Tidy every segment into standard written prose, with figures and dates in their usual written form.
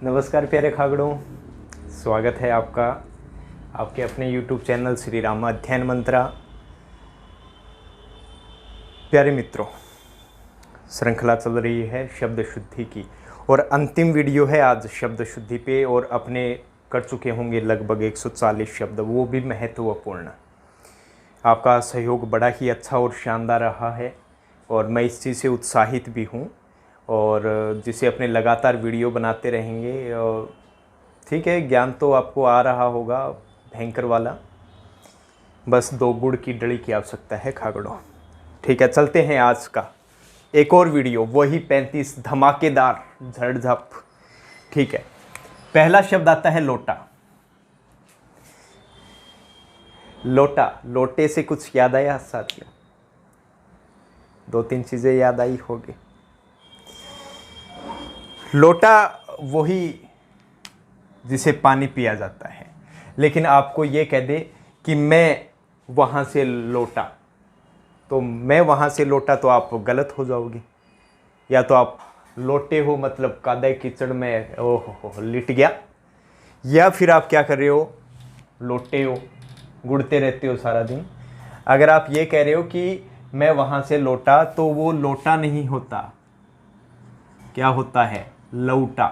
नमस्कार प्यारे खागड़ों, स्वागत है आपका आपके अपने YouTube चैनल श्री राम अध्ययन मंत्रा। प्यारे मित्रों, श्रृंखला चल रही है शब्द शुद्धि की और अंतिम वीडियो है आज शब्द शुद्धि पे। और अपने कर चुके होंगे लगभग 140 शब्द, वो भी महत्वपूर्ण। आपका सहयोग बड़ा ही अच्छा और शानदार रहा है और मैं इस चीज़ से उत्साहित भी हूँ। और जिसे अपने लगातार वीडियो बनाते रहेंगे। ठीक है, ज्ञान तो आपको आ रहा होगा भयंकर वाला, बस 2 गुड़ की डली की आवश्यकता है खागड़ों। ठीक है, चलते हैं आज का एक और वीडियो, वही 35 धमाकेदार झड़झप। ठीक है, पहला शब्द आता है लोटा। लोटा, लोटे से कुछ याद आया साथियों? 2-3 चीज़ें याद आई होगी। लोटा वही जिसे पानी पिया जाता है, लेकिन आपको ये कह दे कि मैं वहाँ से लौटा, तो मैं वहाँ से लौटा तो आप गलत हो जाओगे। या तो आप लोटे हो मतलब कादे कीचड़ में ओहो लिट गया, या फिर आप क्या कर रहे हो, लोटे हो, गुड़ते रहते हो सारा दिन। अगर आप ये कह रहे हो कि मैं वहाँ से लौटा, तो वो लोटा नहीं होता, क्या होता है, लौटा।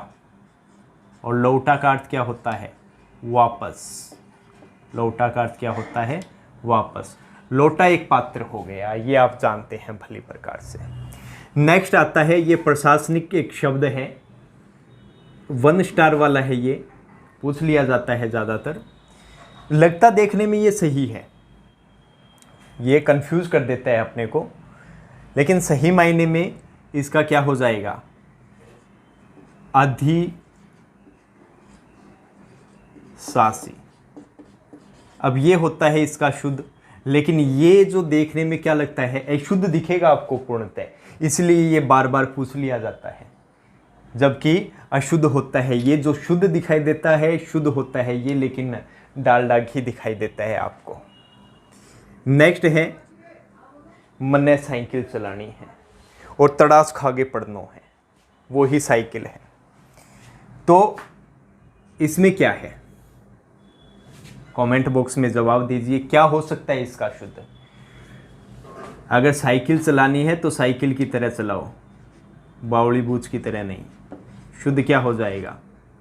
और लौटा का अर्थ क्या होता है, वापस। लौटा का अर्थ क्या होता है, वापस। लोटा एक पात्र हो गया, ये आप जानते हैं भली प्रकार से। नेक्स्ट आता है, ये प्रशासनिक एक शब्द है, 1 स्टार वाला है, ये पूछ लिया जाता है ज़्यादातर। लगता देखने में ये सही है, ये कंफ्यूज कर देता है अपने को, लेकिन सही मायने में इसका क्या हो जाएगा, अधिशासी। अब ये होता है इसका शुद्ध, लेकिन ये जो देखने में क्या लगता है, अशुद्ध दिखेगा आपको पूर्णतः, इसलिए ये बार बार पूछ लिया जाता है। जबकि अशुद्ध होता है ये, जो शुद्ध दिखाई देता है शुद्ध होता है ये, लेकिन डालडा घी दिखाई देता है आपको। नेक्स्ट है, मन्ने साइकिल चलानी है और तड़ास खागे पड़नो है, वो ही साइकिल है। तो इसमें क्या है, कमेंट बॉक्स में जवाब दीजिए, क्या हो सकता है इसका शुद्ध। अगर साइकिल चलानी है तो साइकिल की तरह चलाओ, बावड़ी बूझ की तरह नहीं। शुद्ध क्या हो जाएगा,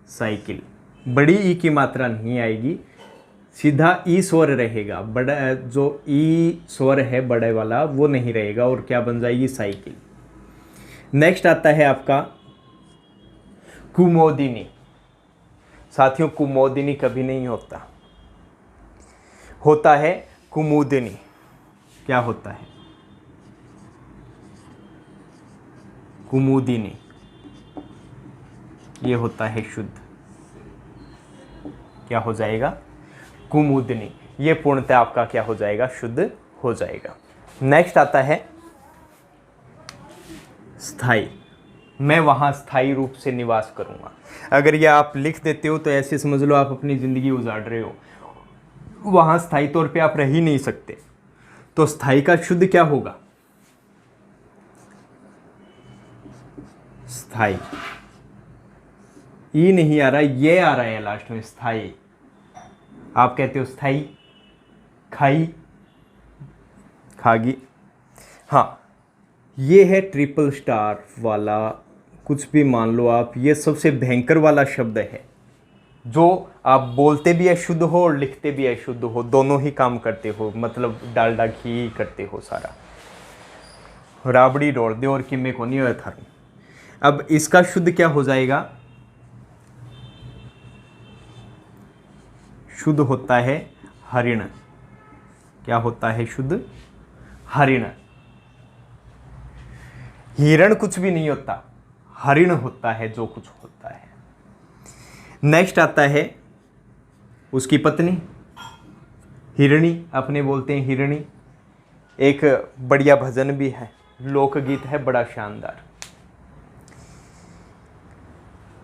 साइकिल। बड़ी ई की मात्रा नहीं आएगी, सीधा ई स्वर रहेगा, बड़ा जो ई स्वर है बड़े वाला वो नहीं रहेगा, और क्या बन जाएगी, साइकिल। नेक्स्ट आता है आपका कुमोदिनी। साथियों, कुमोदिनी कभी नहीं होता, होता है कुमुदिनी। क्या होता है, कुमुदिनी, ये होता है शुद्ध। क्या हो जाएगा, कुमुदिनी। ये पूर्णतः आपका क्या हो जाएगा, शुद्ध हो जाएगा। नेक्स्ट आता है स्थायी। मैं वहाँ स्थायी रूप से निवास करूँगा। अगर ये आप लिख देते हो तो ऐसे समझ लो आप अपनी ज़िंदगी उजाड़ रहे हो, वहाँ स्थायी तौर पे आप रह ही नहीं सकते। तो स्थायी का शुद्ध क्या होगा, स्थायी। ई नहीं आ रहा, ये आ रहा है लास्ट में, स्थायी। आप कहते हो स्थायी, खाई, खागी। हाँ, ये है ट्रिपल स्टार वाला, कुछ भी मान लो आप, ये सबसे भयंकर वाला शब्द है, जो आप बोलते भी अशुद्ध हो और लिखते भी अशुद्ध हो, दोनों ही काम करते हो, मतलब डालडा घी करते हो सारा। राबड़ी रोड़ दे और किमे को नहीं था। अब इसका शुद्ध क्या हो जाएगा, शुद्ध होता है हरिण। क्या होता है शुद्ध, हरिण। हिरण कुछ भी नहीं होता, हरिण होता है जो कुछ होता है। नेक्स्ट आता है उसकी पत्नी, हिरणी, अपने बोलते हैं हिरणी। एक बढ़िया भजन भी है, लोकगीत है बड़ा शानदार।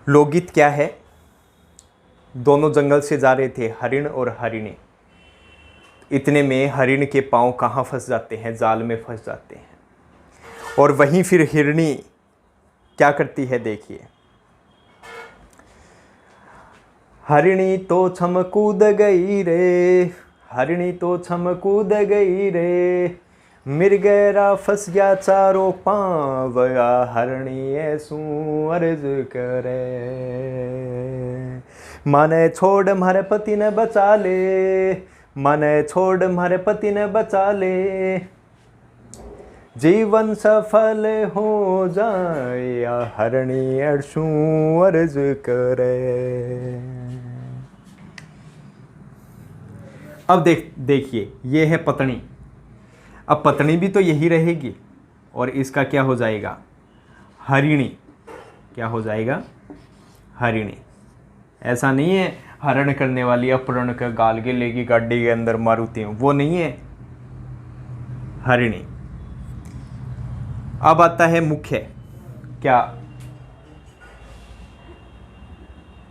लोकगीत क्या है, दोनों जंगल से जा रहे थे हरिण और हरिणी। इतने में हरिण के पांव कहाँ फंस जाते हैं, जाल में फंस जाते हैं। और वहीं फिर हिरणी क्या करती है, देखिए, हरिणी तो छम कूद गई रे, हरिणी तो छम कूद गई रे, मिर्गेरा फंस गया चारों पाँव, हरिणी ऐसू अर्ज करे। माने छोड़ मारे पति ने बचा ले, माने छोड़ मारे पति ने बचा ले, जीवन सफल हो जाए, या हरिणी ऐसू अर्ज करे। अब देखिए ये है पत्नी। अब पत्नी भी तो यही रहेगी और इसका क्या हो जाएगा, हरिणी। क्या हो जाएगा, हरिणी। ऐसा नहीं है हरण करने वाली अपहरण का गाल के लेगी गाड़ी के अंदर मारुति, वो नहीं है, हरिणी। अब आता है मुख्य। क्या,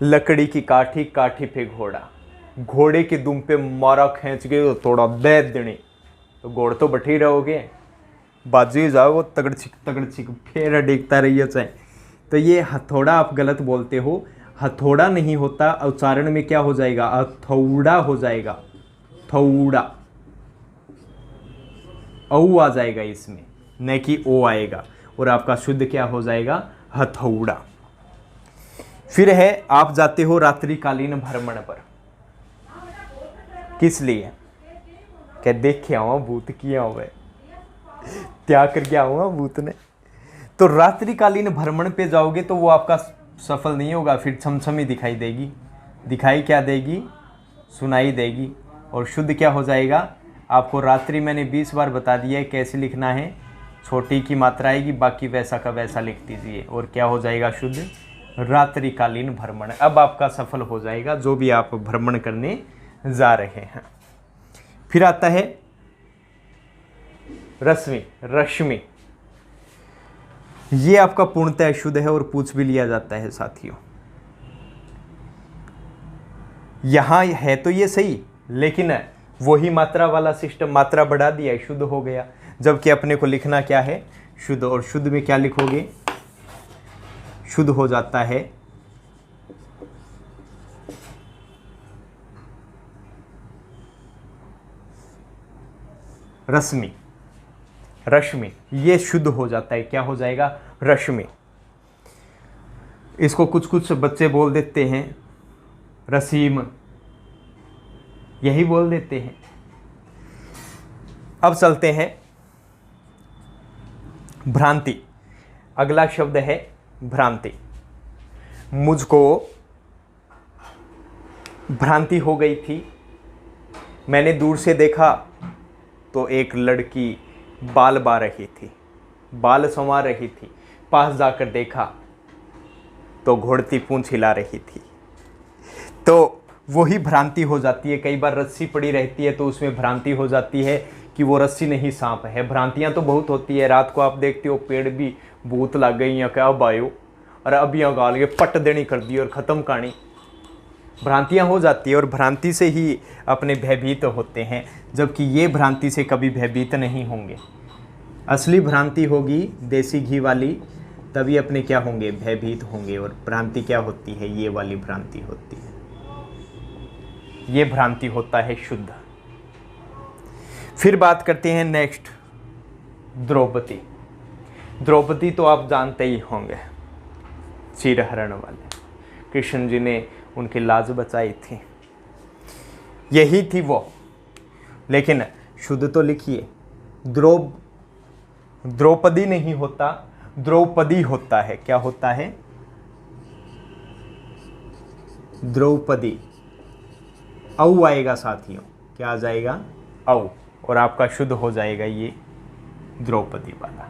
लकड़ी की काठी, काठी पे घोड़ा, घोड़े की दुम पे मारा खींच के तो थोड़ा बैद देनी, तो घोड़ तो बैठे ही रहोगे, बाजू जाओ तगड़ छिक फिर देखता रहिए चाहे। तो ये हथौड़ा आप गलत बोलते हो, हथौड़ा नहीं होता, उच्चारण में क्या हो जाएगा, हथौड़ा हो जाएगा, थौड़ा, औ आ जाएगा इसमें, न कि ओ आएगा, और आपका शुद्ध क्या हो जाएगा, हथौड़ा। फिर है, आप जाते हो रात्रिकालीन भ्रमण पर, किस लिए, क्या देख के आऊँ भूत किया हुआ, त्याग करके आऊँगा भूत ने। तो रात्रिकालीन भ्रमण पे जाओगे तो वो आपका सफल नहीं होगा, फिर छमछमी दिखाई देगी, दिखाई क्या देगी, सुनाई देगी। और शुद्ध क्या हो जाएगा, आपको रात्रि मैंने 20 बार बता दिया है कैसे लिखना है, छोटी की मात्रा आएगी, बाकी वैसा का वैसा लिख दीजिए, और क्या हो जाएगा शुद्ध, रात्रिकालीन भ्रमण। अब आपका सफल हो जाएगा जो भी आप भ्रमण करने जा रहे हैं। फिर आता है रश्मि, रश्मि। ये आपका पूर्णतः शुद्ध है और पूछ भी लिया जाता है साथियों। यहां है तो ये सही, लेकिन वही मात्रा वाला सिस्टम, मात्रा बढ़ा दिया, शुद्ध हो गया, जबकि अपने को लिखना क्या है, शुद्ध। और शुद्ध में क्या लिखोगे, शुद्ध हो जाता है रश्मि, रश्मि, ये शुद्ध हो जाता है, क्या हो जाएगा, रश्मि। इसको कुछ कुछ बच्चे बोल देते हैं रसीम, यही बोल देते हैं। अब चलते हैं भ्रांति। अगला शब्द है भ्रांति। मुझको भ्रांति हो गई थी, मैंने दूर से देखा तो एक लड़की बाल बा रही थी, बाल संवार रही थी, पास जाकर देखा तो घोड़ती पूंछ हिला रही थी। तो वही भ्रांति हो जाती है। कई बार रस्सी पड़ी रहती है तो उसमें भ्रांति हो जाती है कि वो रस्सी नहीं सांप है। भ्रांतियां तो बहुत होती है, रात को आप देखते हो पेड़ भी भूत लग गई या क्या, अब आयो और अब यहाँ गाल के पट देनी कर दी और ख़त्म कहानी। भ्रांतियां हो जाती है और भ्रांति से ही अपने भयभीत होते हैं, जबकि ये भ्रांति से कभी भयभीत नहीं होंगे। असली भ्रांति होगी देसी घी वाली, तभी अपने क्या होंगे, भयभीत होंगे। और भ्रांति क्या होती है, ये वाली भ्रांति होती है, ये भ्रांति होता है शुद्ध। फिर बात करते हैं नेक्स्ट, द्रौपदी। द्रौपदी तो आप जानते ही होंगे, चीरहरण वाले, कृष्ण जी ने उनकी लाज बचाई थी, यही थी वो। लेकिन शुद्ध तो लिखिए, द्रौपदी नहीं होता, द्रौपदी होता है। क्या होता है, द्रौपदी। औ आएगा साथियों, क्या आ जाएगा, औ, और आपका शुद्ध हो जाएगा ये द्रौपदी वाला।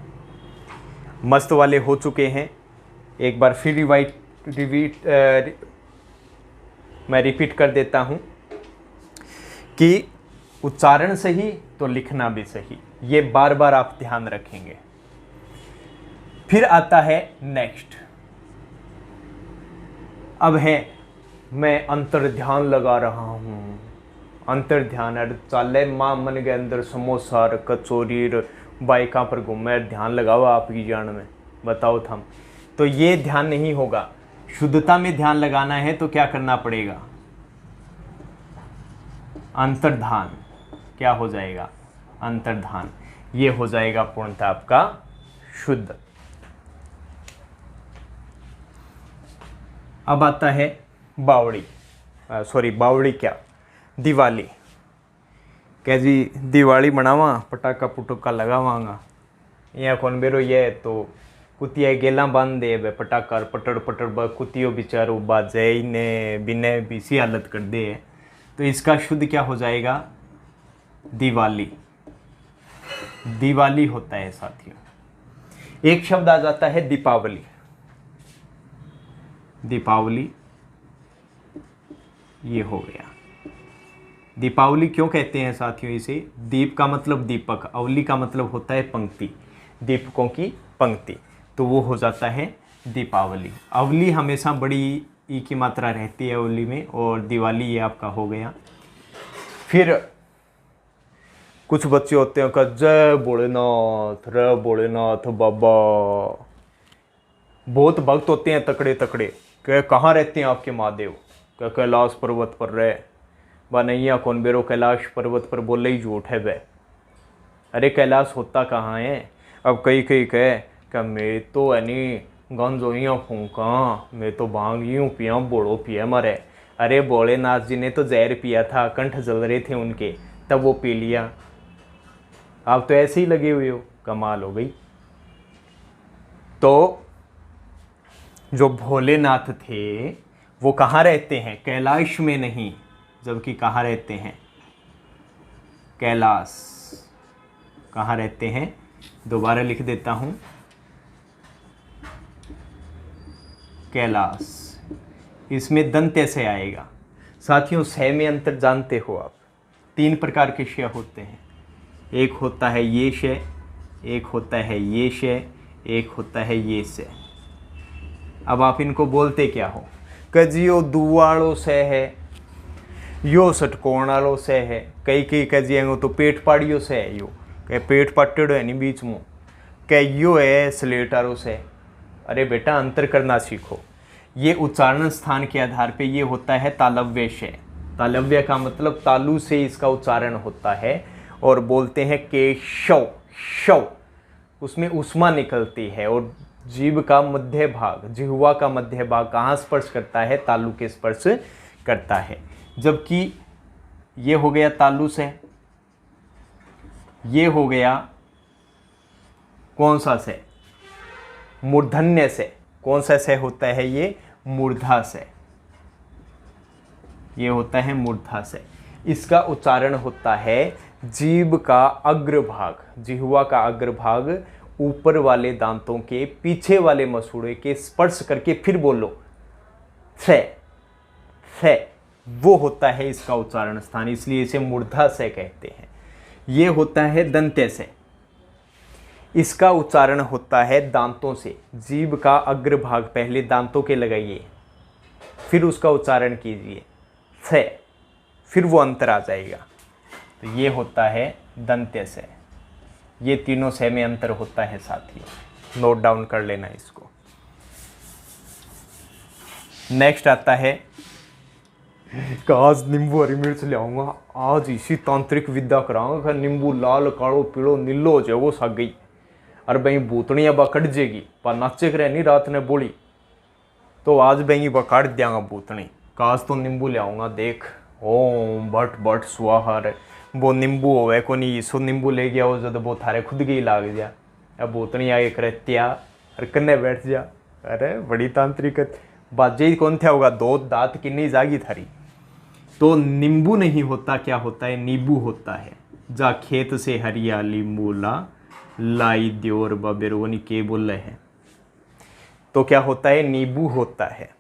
मस्त वाले हो चुके हैं। एक बार फिर मैं रिपीट कर देता हूं कि उच्चारण सही तो लिखना भी सही, ये बार बार आप ध्यान रखेंगे। फिर आता है नेक्स्ट। अब है, मैं अंतर ध्यान लगा रहा हूं, अंतर ध्यान है चाले माँ मन के अंदर समोसा कचौरी बाइका पर घूमे, ध्यान लगाओ आपकी जान में, बताओ थम। तो ये ध्यान नहीं होगा। शुद्धता में ध्यान लगाना है तो क्या करना पड़ेगा, अंतर्धान, क्या हो जाएगा, अंतर्धान। ये हो जाएगा पूर्णतः आपका शुद्ध। अब आता है बावड़ी, सॉरी बावड़ी क्या, दिवाली। क्या जी दिवाली मनावा, पटाखा पुटुका लगावांगा, यहाँ कौन बेरो ये तो कुतिया गेला बांध दे बे पटाखा पटड़ पटड़ ब कुतियो बेचारो बाजे ने बिने बीसी हालत कर दे। तो इसका शुद्ध क्या हो जाएगा, दिवाली। दिवाली होता है साथियों। एक शब्द आ जाता है दीपावली। दीपावली ये हो गया। दीपावली क्यों कहते हैं साथियों इसे, दीप का मतलब दीपक, अवली का मतलब होता है पंक्ति, दीपकों की पंक्ति, तो वो हो जाता है दीपावली। अवली हमेशा बड़ी ई की मात्रा रहती है अवली में, और दिवाली ये आपका हो गया। फिर कुछ बच्चे होते हैं का जय भोलेनाथ, रे भोलेनाथ बाबा, बहुत भक्त होते हैं तकड़े तकड़े, कह कहाँ रहते हैं आपके महादेव, कह कैलाश पर्वत पर रहे, बा नैया कौन बेरो कैलाश पर्वत पर बोले ही झूठ है बे, अरे कैलाश होता कहाँ है। अब कई कई कहे क्या मैं तो यानी गंजोइयाँ फूका, मैं तो भांग यूँ पिया बोड़ो पिया मरे, अरे भोलेनाथ जी ने तो जहर पिया था, कंठ जल रहे थे उनके, तब वो पी लिया, आप तो ऐसे ही लगे हुए हो, कमाल हो गई। तो जो भोलेनाथ थे वो कहाँ रहते हैं, कैलाश में नहीं, जबकि कहाँ रहते हैं, कैलाश। कहाँ रहते हैं, दोबारा लिख देता हूँ, कैलाश। इसमें दंत्य से आएगा साथियों। सह में अंतर जानते हो आप, 3 प्रकार के शय होते हैं, एक होता है ये शय, एक होता है ये शय, एक होता है ये शय। अब आप इनको बोलते क्या हो, कजियो दुआड़ो से है, यो षटकोण वालो से है, कई कई कजिएंगो तो पेट पाड़ियो से है, यो कह पेट पट्टेड़ो है नहीं बीच मुँह, कह यो है स्लेट आरो से। अरे बेटा अंतर करना सीखो। ये उच्चारण स्थान के आधार पे ये होता है तालव्य शय। तालव्य का मतलब तालु से इसका उच्चारण होता है, और बोलते हैं केशव, शव, उसमें उष्मा निकलती है, और जीभ का मध्य भाग, जिह्वा का मध्य भाग कहाँ स्पर्श करता है, तालु के स्पर्श करता है। जबकि ये हो गया तालु से, ये हो गया कौन सा से, मूर्धन्य से। कौन सा से होता है ये, मूर्धा से, ये होता है मूर्धा से। इसका उच्चारण होता है जीभ का अग्रभाग, जिह्वा का अग्रभाग ऊपर वाले दांतों के पीछे वाले मसूड़े के स्पर्श करके फिर बोलो से, वो होता है इसका उच्चारण स्थान, इसलिए इसे मूर्धा से कहते हैं। ये होता है दंत्य से, इसका उच्चारण होता है दांतों से। जीभ का अग्रभाग पहले दांतों के लगाइए, फिर उसका उच्चारण कीजिए से, फिर वो अंतर आ जाएगा। तो ये होता है दंत्य से। ये तीनों से में अंतर होता है साथियों, नोट डाउन कर लेना इसको। नेक्स्ट आता है, आज नींबू हरी मिर्च ले आऊंगा, आज इसी तांत्रिक विद्या कराऊंगा, नींबू लाल कालो पीलो नीलो हो जाएगो साग गई, और बही भूतनिया बा कट जाएगी, पर नाचे करे नहीं रात ने बोली, तो आज बही बा काट दियांगा भूतनी, काज तो नींबू ले आऊंगा, देख ओम बट बट स्वाहा रे, वो नींबू होवे को नहीं, सो नींबू ले गया हो जब वो थारे खुद गई लाग जा, अब भूतनी आगे करे त्या और कन्ने बैठ जा, अरे बड़ी तांत्रिक बाजे ही कौन था होगा, दो दांत किन्नी जागी थारी। तो नींबू नहीं होता, क्या होता है, नींबू होता है। जा खेत से हरियाली मूला लाई द्योर बबेरोनी के बोल रहे हैं, तो क्या होता है, नींबू होता है।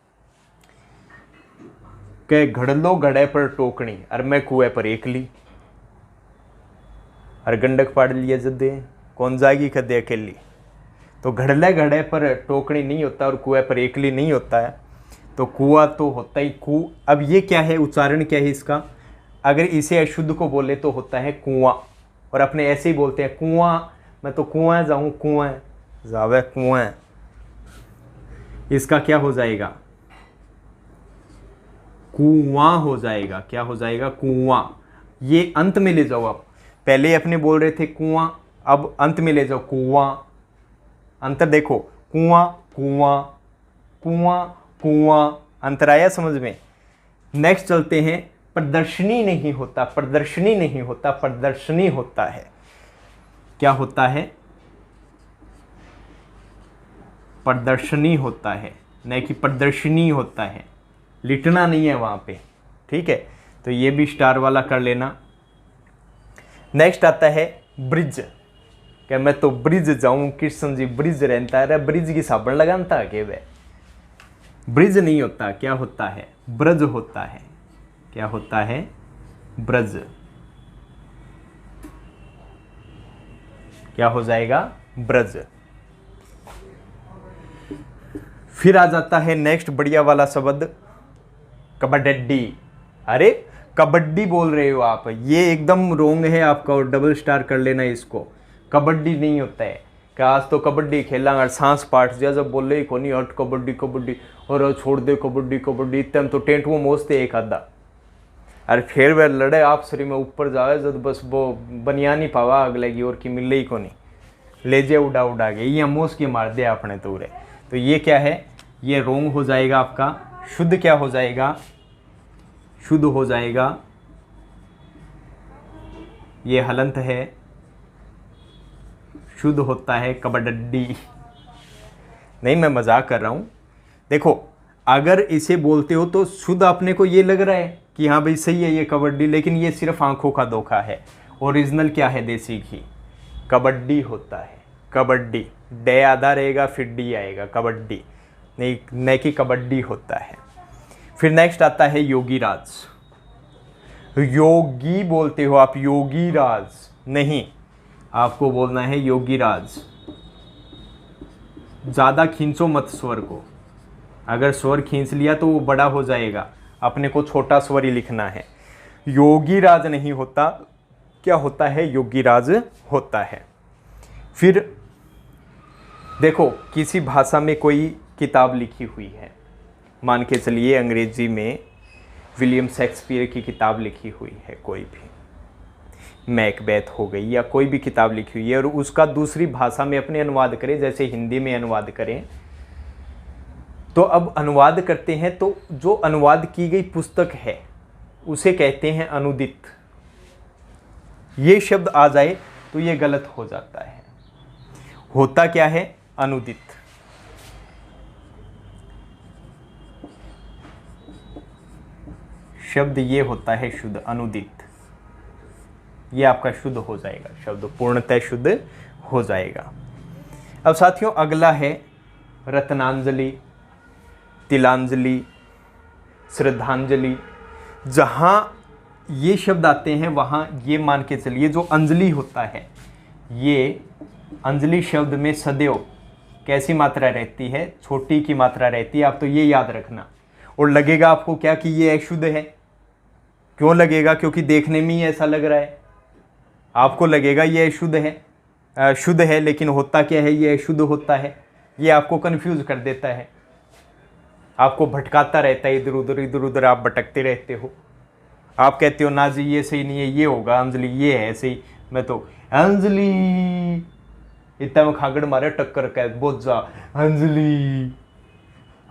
के घड़लो घड़े पर टोकनी और मैं कुएं पर एकली, और गंडक पाड़ लिया जदे कौन जाएगी खदे अकेली। तो घड़ले घड़े पर टोकनी नहीं होता और कुएं पर एकली नहीं होता है, तो कुआं तो होता ही कु। अब ये क्या है, उच्चारण क्या है इसका, अगर इसे अशुद्ध को बोले तो होता है कुआं, और अपने ऐसे ही बोलते हैं कुआं, मैं तो कुआं जाऊं, कुआं जावे कुआं, इसका क्या हो जाएगा, कुआं हो जाएगा। क्या हो जाएगा, कुआं। ये अंत में ले जाओ आप। पहले अपने बोल रहे थे कुआं, अब अंत में ले जाओ कुआं। अंतर देखो, कुआं कुआं कुआं कुआं, अंतर आया समझ में। नेक्स्ट चलते हैं, प्रदर्शनी नहीं होता, प्रदर्शनी नहीं होता, प्रदर्शनी होता है। क्या होता है? प्रदर्शनी होता है, नहीं कि प्रदर्शनी होता है। लिटना नहीं है वहां पे, ठीक है। तो ये भी स्टार वाला कर लेना। नेक्स्ट आता है ब्रिज। क्या मैं तो ब्रिज जाऊं, कृष्ण जी ब्रिज रहता है, ब्रिज की साबुन लगाता है के वे। ब्रिज नहीं होता, क्या होता है? ब्रज होता है। क्या होता है? ब्रज। क्या हो जाएगा? ब्रज। फिर आ जाता है नेक्स्ट बढ़िया वाला शब्द, कबड्डी। अरे कबड्डी बोल रहे हो आप, ये एकदम रोंग है आपका, और डबल स्टार कर लेना इसको। कबड्डी नहीं होता है। क्या आज तो कबड्डी खेला और सांस पाट दिया, जब बोले ही कोनी हट कबड्डी कबड्डी, और छोड़ दे कबड्डी कबड्डी, इतने तो टेंट वो मोजते एक आधा। अरे फिर वह लड़े आप शरीर में ऊपर जावे, जब बस वो बनिया नहीं पावा अगले की और की मिल ही को नहीं, ले जे उड़ा उड़ा के ये मोस के मार दिया अपने तूरे। तो ये क्या है? ये रोंग हो जाएगा आपका। शुद्ध क्या हो जाएगा? शुद्ध हो जाएगा, ये हलंत है, शुद्ध होता है कबड्डी। नहीं, मैं मजाक कर रहा हूं। देखो, अगर इसे बोलते हो तो शुद्ध अपने को ये लग रहा है कि हाँ भाई सही है ये कबड्डी, लेकिन ये सिर्फ आंखों का धोखा है। ओरिजिनल क्या है? देसी घी। कबड्डी होता है, कबड्डी। डे आधा रहेगा फिर डी आएगा, कबड्डी नहीं कि कबड्डी होता है। फिर नेक्स्ट आता है योगी राज। योगी बोलते हो आप, योगी राज नहीं, आपको बोलना है योगी राज। ज़्यादा खींचो मत स्वर को, अगर स्वर खींच लिया तो वो बड़ा हो जाएगा, अपने को छोटा स्वर ही लिखना है। योगी राज नहीं होता, क्या होता है? योगी राज होता है। फिर देखो, किसी भाषा में कोई किताब लिखी हुई है, मान के चलिए अंग्रेजी में विलियम शेक्सपियर की किताब लिखी हुई है, कोई भी मैकबेथ हो गई या कोई भी किताब लिखी हुई है, और उसका दूसरी भाषा में अपने अनुवाद करें, जैसे हिंदी में अनुवाद करें, तो अब अनुवाद करते हैं तो जो अनुवाद की गई पुस्तक है उसे कहते हैं अनुदित। ये शब्द आ जाए तो ये गलत हो जाता है। होता क्या है? अनुदित। शब्द ये होता है शुद्ध, अनुदित। ये आपका शुद्ध हो जाएगा, शब्द पूर्णतः शुद्ध हो जाएगा। अब साथियों, अगला है रत्नांजलि, तिलांजलि, श्रद्धांजलि। जहाँ ये शब्द आते हैं वहाँ ये मान के चलिए जो अंजलि होता है, ये अंजलि शब्द में सदैव कैसी मात्रा रहती है? छोटी की मात्रा रहती है। आप तो ये याद रखना। और लगेगा आपको क्या कि ये अशुद्ध है? क्यों लगेगा? क्योंकि देखने में ही ऐसा लग रहा है। आपको लगेगा ये अशुद्ध है, शुद्ध है, लेकिन होता क्या है? ये अशुद्ध होता है। ये आपको कंफ्यूज कर देता है, आपको भटकाता रहता है, इधर उधर आप भटकते रहते हो। आप कहते हो ना जी ये सही नहीं है, ये होगा अंजलि, ये है सही। मैं तो अंजलि इतना में खागड़ मारे टक्कर कह बोझा अंजलि,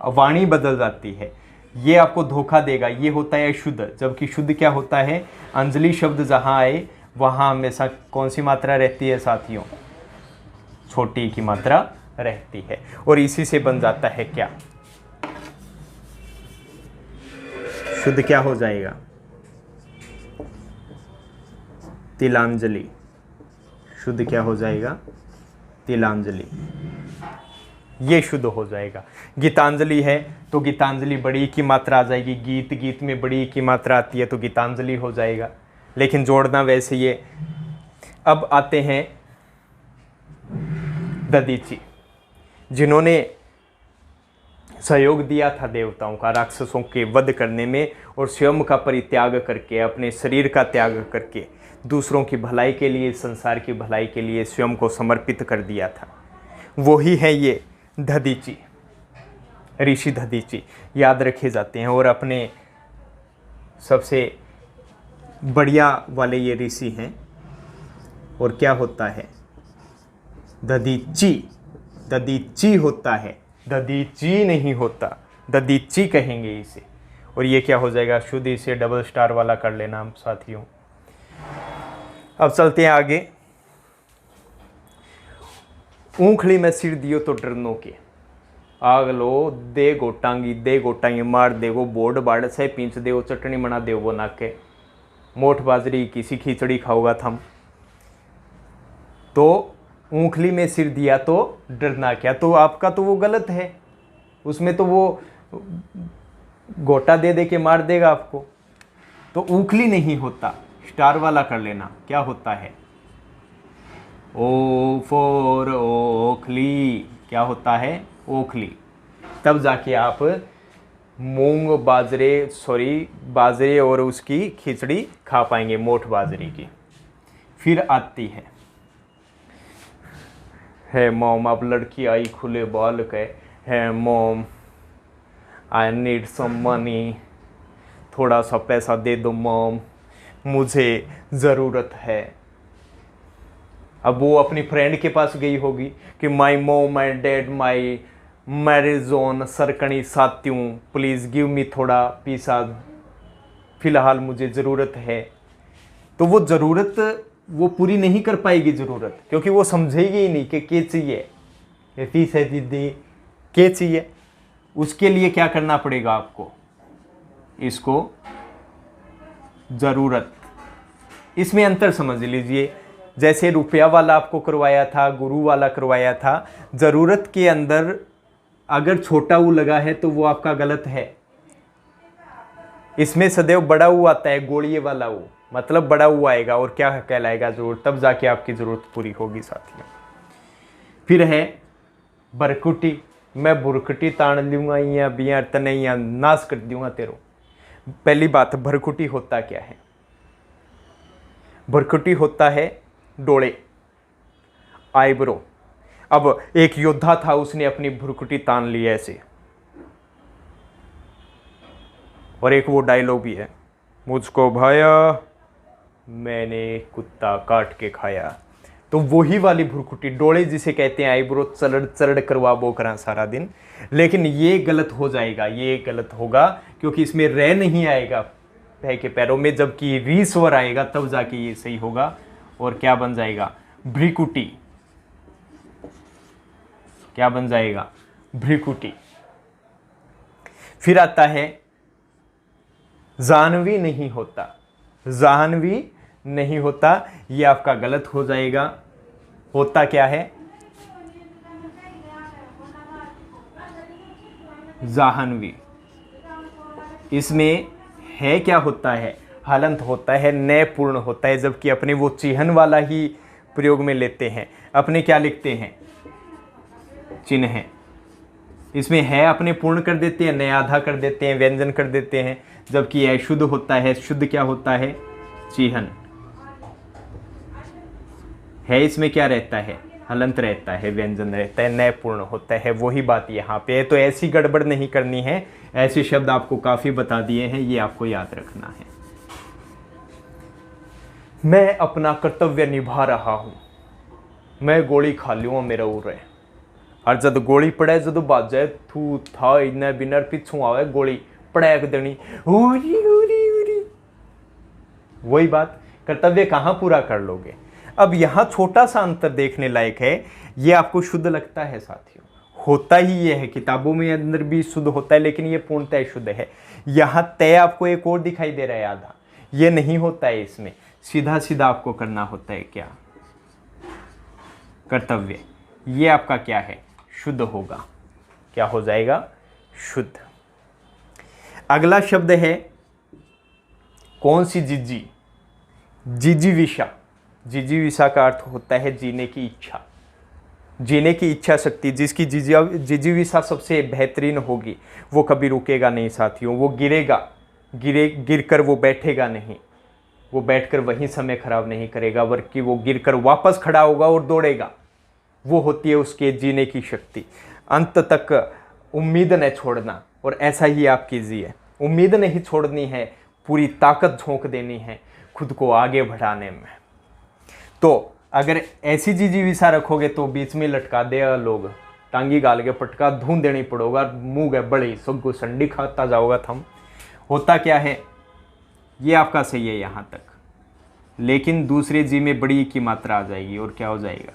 वाणी बदल जाती है। ये आपको धोखा देगा। ये होता है शुद्ध, जबकि शुद्ध क्या होता है? अंजलि शब्द जहाँ आए वहाँ हमेशा कौन सी मात्रा रहती है साथियों? छोटी की मात्रा रहती है। और इसी से बन जाता है क्या? शुद्ध क्या हो जाएगा? तिलांजलि। शुद्ध क्या हो जाएगा? तिलांजलि। ये शुद्ध हो जाएगा। गीतांजलि है तो गीतांजलि बड़ी की मात्रा आ जाएगी, गीत में बड़ी की मात्रा आती है तो गीतांजलि हो जाएगा, लेकिन जोड़ना वैसे ये। अब आते हैं दधीचि, जिन्होंने सहयोग दिया था देवताओं का राक्षसों के वध करने में, और स्वयं का परित्याग करके, अपने शरीर का त्याग करके दूसरों की भलाई के लिए, संसार की भलाई के लिए स्वयं को समर्पित कर दिया था। वही है ये दधीचि, ऋषि दधीचि याद रखे जाते हैं। और अपने सबसे बढ़िया वाले ये ऋषि हैं। और क्या होता है, दधीची, दधीची होता है, दधीची नहीं होता, दधीची कहेंगे इसे। और ये क्या हो जाएगा, शुद्ध, इसे डबल स्टार वाला कर लेना हम साथियों। अब चलते हैं आगे। ऊखली में सिर दियो तो डरनो के, आग लो दे गोटांगी, दे गोटांगी मार देगो, बोर्ड बाड़ से पींच देगो, चटनी बना देगो नाके, मोठ बाजरी किसी खिचड़ी खाओगा थम। तो ऊखली में सिर दिया तो डरना क्या, तो आपका तो वो गलत है, उसमें तो वो गोटा दे दे के मार देगा आपको। तो ऊखली नहीं होता, स्टार वाला कर लेना। क्या होता है, ओ फॉर ओखली, क्या होता है, ओखली। तब जाके आप मूंग बाजरे और उसकी खिचड़ी खा पाएंगे, मोठ बाजरे की। फिर आती है मॉम, अब लड़की आई खुले बाल के, है mom I need some money, थोड़ा सा पैसा दे दो मॉम, मुझे ज़रूरत है। अब वो अपनी फ्रेंड के पास गई होगी कि my mom my dad my marriage on सरकणी सात्यों, प्लीज़ गिव मी थोड़ा पैसा, फ़िलहाल मुझे ज़रूरत है। तो वो ज़रूरत वो पूरी नहीं कर पाएगी ज़रूरत, क्योंकि वो समझेगी ही नहीं कि क्या चाहिए, ये फीस है दीदी, क्या चाहिए। उसके लिए क्या करना पड़ेगा आपको, इसको ज़रूरत, इसमें अंतर समझ लीजिए। जैसे रुपया वाला आपको करवाया था, गुरु वाला करवाया था, ज़रूरत के अंदर अगर छोटा ऊ लगा है तो वो आपका गलत है। इसमें सदैव बड़ा ऊ आता है, गोलिये वाला ऊ, मतलब बड़ा ऊ आएगा और क्या कहलाएगा ज़रूरत, तब जाके आपकी ज़रूरत पूरी होगी साथियों। फिर है बरकुटी, मैं बुरकुटी तान लूँगा या बिया तने या नाश कर दूँगा तेरो। पहली बात, भरकुटी होता क्या है, भरकुटी होता है डोळे, आईब्रो। अब एक योद्धा था, उसने अपनी भुरकुटी तान ली ऐसे, और एक वो डायलॉग भी है, मुझको भाया मैंने कुत्ता काट के खाया। तो वही वाली भुरकुटी, डोळे जिसे कहते हैं, आईब्रो चलड़ चलड़ करवा वो करा सारा दिन। लेकिन ये गलत हो जाएगा, ये गलत होगा, क्योंकि इसमें रह नहीं आएगा पै के पैरों में, जबकि री स्वर आएगा तब जाके ये सही होगा। और क्या बन जाएगा, भ्रिकुटी, क्या बन जाएगा, भ्रिकुटी। फिर आता है जानवी नहीं होता, जानवी नहीं होता, ये आपका गलत हो जाएगा। होता क्या है, जाहनवी। इसमें है क्या होता है, हलंत होता है, नय पूर्ण होता है, जबकि अपने वो चिन्ह वाला ही प्रयोग में लेते हैं। अपने क्या लिखते हैं, चिन्ह है। इसमें है अपने पूर्ण कर देते हैं, नय आधा कर देते हैं, व्यंजन कर देते हैं, जबकि यह शुद्ध होता है। शुद्ध क्या होता है, चिन्ह है, इसमें क्या रहता है, हलंत रहता है, व्यंजन रहता है, नय पूर्ण होता है। वही बात यहाँ पे है। तो ऐसी गड़बड़ नहीं करनी है, ऐसे शब्द आपको काफ़ी बता दिए हैं, ये आपको याद रखना है। मैं अपना कर्तव्य निभा रहा हूँ, मैं गोली खा लूँ मेरा उर है, और जब गोली पड़े, जब बाजे थू था इन्हें बिनर पिछू आवे गोली पड़ैक देनी, उरी उरी उरी। वही बात, कर्तव्य कहाँ पूरा कर लोगे। अब यहाँ छोटा सा अंतर देखने लायक है, ये आपको शुद्ध लगता है साथियों, होता ही ये है, किताबों में अंदर भी शुद्ध होता है, लेकिन ये पूर्णतः शुद्ध है। यहाँ तय आपको एक और दिखाई दे रहा है आधा, ये नहीं होता है, इसमें सीधा सीधा आपको करना होता है क्या, कर्तव्य। ये आपका क्या है, शुद्ध होगा, क्या हो जाएगा, शुद्ध। अगला शब्द है कौन सी, जिजी, जिजीविषा। जिजीविषा का अर्थ होता है जीने की इच्छा, जीने की इच्छा शक्ति। जिसकी जिजीविषा सबसे बेहतरीन होगी वो कभी रुकेगा नहीं साथियों, वो गिरेगा, गिरकर वो बैठेगा नहीं, वो बैठकर वहीं समय खराब नहीं करेगा, बल्कि वो गिरकर वापस खड़ा होगा और दौड़ेगा। वो होती है उसके जीने की शक्ति। अंत तक उम्मीद न छोड़ना, और ऐसा ही आप कीजिए, उम्मीद नहीं छोड़नी है, पूरी ताकत झोंक देनी है, खुद को आगे बढ़ाने में। तो अगर ऐसी जिजीविसा रखोगे तो बीच में लटका दे लोग, टांगी गाल के पटका धून देनी पड़ोगा, मुंह गए बड़ी सब संडी खाता जाओगा थम। होता क्या है, ये आपका सही है यहाँ तक, लेकिन दूसरे जी में बड़ी की मात्रा आ जाएगी और क्या हो जाएगा,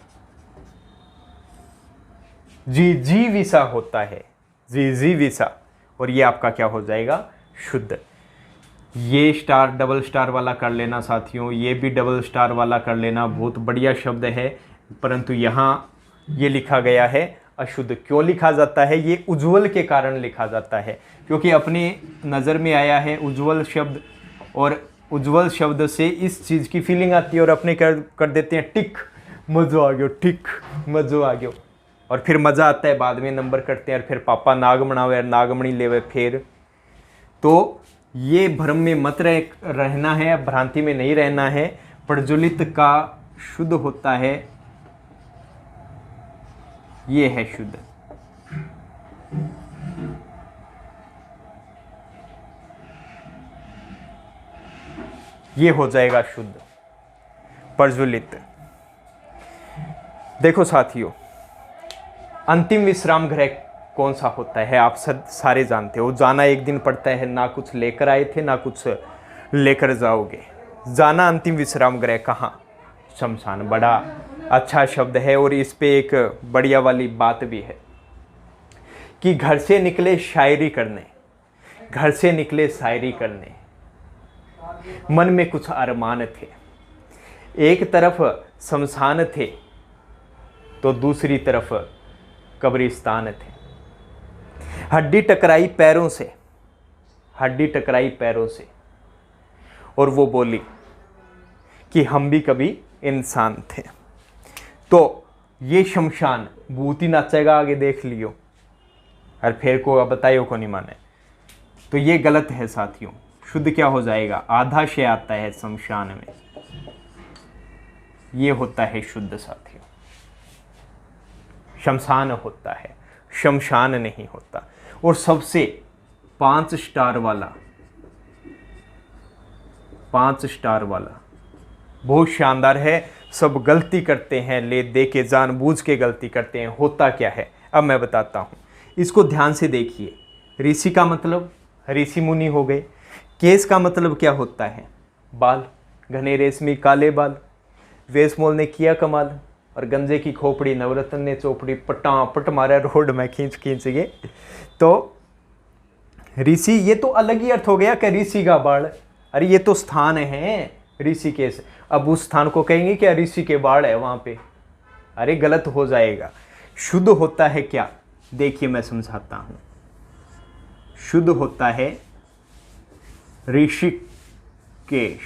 जीजीविसा होता है, जीजीविसा, और ये आपका क्या हो जाएगा, शुद्ध। ये स्टार डबल स्टार वाला कर लेना साथियों, ये भी डबल स्टार वाला कर लेना, बहुत बढ़िया शब्द है, परंतु यहाँ ये लिखा गया है अशुद्ध। क्यों लिखा जाता है, ये उज्ज्वल के कारण लिखा जाता है, क्योंकि अपनी नज़र में आया है उज्ज्वल शब्द, और उज्ज्वल शब्द से इस चीज़ की फीलिंग आती है और अपने कर देते हैं टिक, मज़ो आ गया, टिक मज़ो आ गया, और फिर मज़ा आता है, बाद में नंबर करते हैं और फिर पापा नाग मनावे नागमणि लेवे फिर। तो ये भ्रम में मत रहना है, भ्रांति में नहीं रहना है। प्रज्वलित का शुद्ध होता है, ये है शुद्ध। ये हो जाएगा शुद्ध प्रज्वलित। देखो साथियों, अंतिम विश्राम गृह कौन सा होता है, आप सारे जानते हो। जाना एक दिन पड़ता है, ना कुछ लेकर आए थे ना कुछ लेकर जाओगे। जाना अंतिम विश्राम गृह कहाँ, शमशान। बड़ा अच्छा शब्द है, और इस पे एक बढ़िया वाली बात भी है कि घर से निकले शायरी करने, घर से निकले शायरी करने, मन में कुछ अरमान थे। एक तरफ शमशान थे तो दूसरी तरफ कब्रिस्तान थे। हड्डी टकराई पैरों से, हड्डी टकराई पैरों से, और वो बोली कि हम भी कभी इंसान थे। तो ये शमशान भूत ही नाचेगा, आगे देख लियो, और फिर को बताइयो को नहीं माने, तो ये गलत है साथियों। शुद्ध क्या हो जाएगा, आधा से आता है शमशान में, ये होता है शुद्ध साथियों। शमशान होता है, शमशान नहीं होता। और सबसे 5 स्टार वाला, 5 स्टार वाला बहुत शानदार है। सब गलती करते हैं, ले दे के जानबूझ के गलती करते हैं। होता क्या है, अब मैं बताता हूँ, इसको ध्यान से देखिए। ऋषि का मतलब ऋषि मुनि हो गए। केस का मतलब क्या होता है, बाल, घने रेशमी काले बाल। वेशमोल ने किया कमाल, और गंजे की खोपड़ी नवरत्न ने चोपड़ी, पटा पट मारा रोड में खींच खींच के। तो ऋषि, ये तो अलग ही अर्थ हो गया कि ऋषि का बाल, अरे ये तो स्थान है ऋषिकेश, अब उस स्थान को कहेंगे क्या ऋषि के बाल है वहां पे, अरे गलत हो जाएगा। शुद्ध होता है क्या, देखिए मैं समझाता हूं। शुद्ध होता है ऋषिकेश,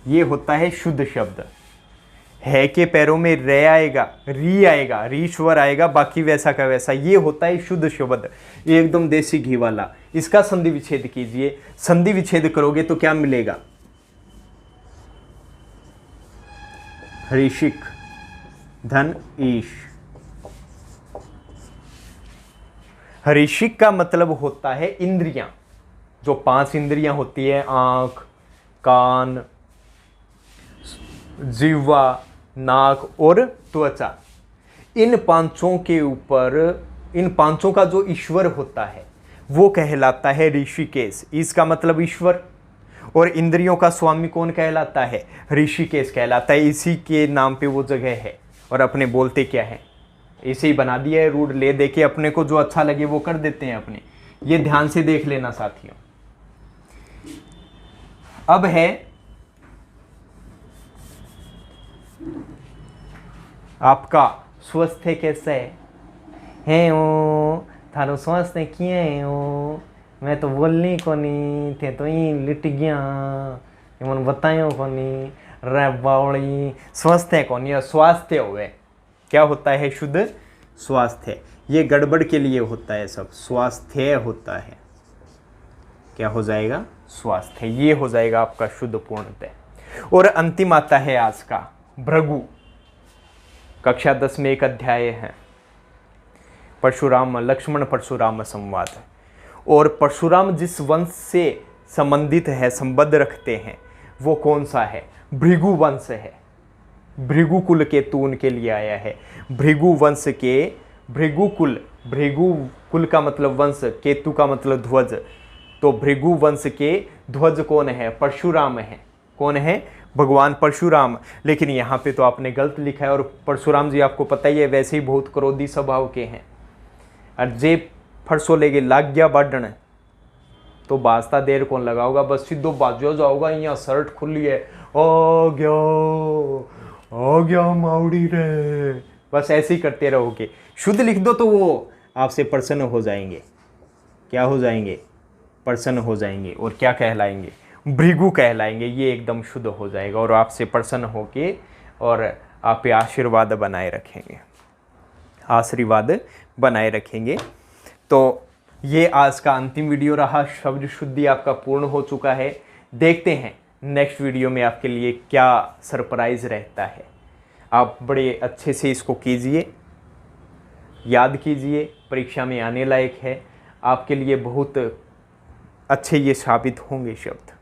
ये होता है शुद्ध शब्द। है के पैरों में रे आएगा, री आएगा, रीश्वर आएगा, बाकी वैसा का वैसा। ये होता है शुद्ध शब्द, एकदम देसी घी वाला। इसका संधि विच्छेद कीजिए, संधि विच्छेद करोगे तो क्या मिलेगा, ऋषिक धन ईश। ऋषिक का मतलब होता है इंद्रियां, जो 5 इंद्रियां होती है, आंख, कान, जीवा, नाक और त्वचा। इन पांचों के ऊपर, इन पांचों का जो ईश्वर होता है वो कहलाता है ऋषिकेश। इसका मतलब ईश्वर। और इंद्रियों का स्वामी कौन कहलाता है, ऋषिकेश कहलाता है। इसी के नाम पे वो जगह है। और अपने बोलते क्या है, इसे ही बना दिया है रूढ़, ले दे के अपने को जो अच्छा लगे वो कर देते हैं अपने। ये ध्यान से देख लेना साथियों। अब है आपका स्वास्थ्य कैसे है, ओ थारो स्वास्थ्य किए है, ओ मैं तो बोलनी को नहीं थे, तो ही लिट गया, मन बतायो को नहीं, रे बावड़ी। स्वास्थ्य कौन, या स्वास्थ्य हुए, क्या होता है शुद्ध, स्वास्थ्य। ये गड़बड़ के लिए होता है सब, स्वास्थ्य होता है, क्या हो जाएगा, स्वास्थ्य। ये हो जाएगा आपका शुद्ध पूर्णतः। और अंतिम आता है आज का भृगु, कक्षा 10 में एक अध्याय है, परशुराम लक्ष्मण परशुराम संवाद। और परशुराम जिस वंश से संबंधित है, संबंध रखते हैं, वो कौन सा है? भृगु वंश है। भृगु कुल केतु उनके लिए आया है। भृगु वंश के भृगु कुल का मतलब वंश, केतु का मतलब ध्वज। तो भृगु वंश के ध्वज कौन है? परशुराम है। कौन है? भगवान परशुराम। लेकिन यहाँ पे तो आपने गलत लिखा है, और परशुराम जी आपको पता ही है वैसे ही बहुत क्रोधी स्वभाव के हैं। और जे फरसो लेके लाग गया बढ़ने तो बास्ता देर कौन लगाओगा, बस सीधो बाजो जाओगा, यहाँ शर्ट खुली है, आ गया माउड़ी रे, बस ऐसे ही करते रहोगे। शुद्ध लिख दो तो वो आपसे प्रसन्न हो जाएंगे। क्या हो जाएंगे? प्रसन्न हो जाएंगे। और क्या कहलाएंगे? भृगु कहलाएंगे। ये एकदम शुद्ध हो जाएगा और आपसे प्रसन्न होके और आप पे आशीर्वाद बनाए रखेंगे, आशीर्वाद बनाए रखेंगे। तो ये आज का अंतिम वीडियो रहा। शब्द शुद्धि आपका पूर्ण हो चुका है। देखते हैं नेक्स्ट वीडियो में आपके लिए क्या सरप्राइज रहता है। आप बड़े अच्छे से इसको कीजिए, याद कीजिए, परीक्षा में आने लायक है। आपके लिए बहुत अच्छे ये साबित होंगे शब्द,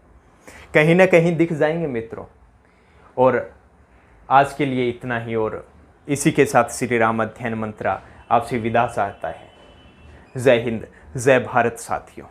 कहीं ना कहीं दिख जाएंगे मित्रों। और आज के लिए इतना ही, और इसी के साथ श्री राम अध्ययन मंत्रा आपसे विदा चाहता है। जय हिंद, जय भारत साथियों।